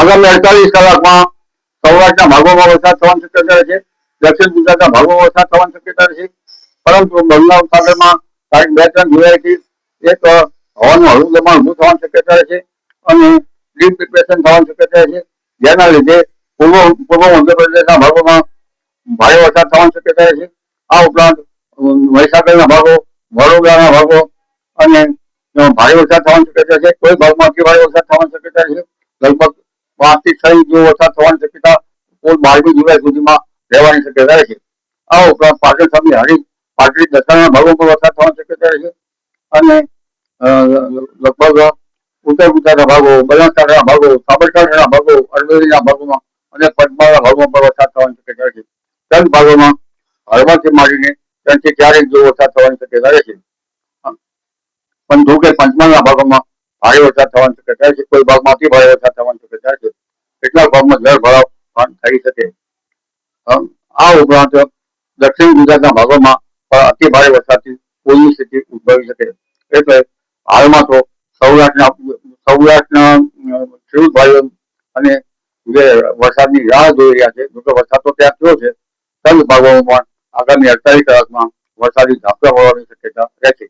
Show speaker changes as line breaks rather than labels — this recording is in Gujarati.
આગામી 48 કલાકમાં સૌરાષ્ટ્રના ભાગોમાં વરસાદ થવાની શક્યતા છે. દક્ષિણ ગુજરાતના ભાગોમાં વરસાદ થવાની શક્યતા છે. પરંતુ બંગાળ ખાડીમાં તારીખ 2-3 જુલાઈથી એક હવાનું હળવું દબાણ ઊભું થવાની શક્યતા છે અને ડીપ ડિપ્રેશન થવાની શક્યતા છે, જેના લીધે પૂર્વ મધ્યપ્રદેશના ભાગોમાં ભારે વરસાદ થવાની શક્યતા છે. આ ઉપરાંત મહીસાગરના ભાગો, વડોદરાના ભાગો અને ભારે વરસાદ થવાની શક્યતા છે. કોઈ ભાગમાં અતિ ભારે વરસાદ થવાની શક્યતા છે. લગભગ 5 થી 6 ઇંચ જેવો વરસાદ થવાની શક્યતા કુલ 12મી જુલાઈ સુધીમાં રહેવાની શક્યતા છે. આ ઉપરાંત પાટણ સામે હારી પાટડી દક્ષિણના ભાગોમાં વરસાદ થવાની શક્યતા છે અને લગભગ ઉત્તર ગુજરાતના ભાગો, બનાસકાંઠાના ભાગો, સાબરકાંઠાના ભાગો, અરવલ્લીના ભાગોમાં અને પંચમહાલના ભાગોમાં પણ વરસાદ થવાની શક્યતા છે. કચ્છ ભાગોમાં હળવાથી માંડીને 3 થી 4 ઇંચ જેવો વરસાદ થવાની શક્યતા છે. પણ જો કે પંચમહાલના ભાગોમાં ભારે વરસાદ થવાની શક્યતા છે. કોઈ ભાગમાં અતિ ભારે વરસાદ થવાની શક્યતા છે. કેટલાક ભાગમાં જળ ભરાવ પણ થઈ શકે. આ ઉપરાંત દક્ષિણ ગુજરાતના ભાગોમાં પણ અતિ ભારે વરસાદથી પૂરની સ્થિતિ ઉદ્ભવી શકે. એટલે હાલમાં તો સૌરાષ્ટ્રના ખેડૂત ભાઈઓ અને જે વરસાદની રાહ જોઈ રહ્યા છે, જોકે વરસાદ તો ત્યાં થયો છે, કચ્છ ભાગોમાં પણ આગામી 48 કલાકમાં વરસાદી ઝાપટા પડવાની શક્યતા રહેશે.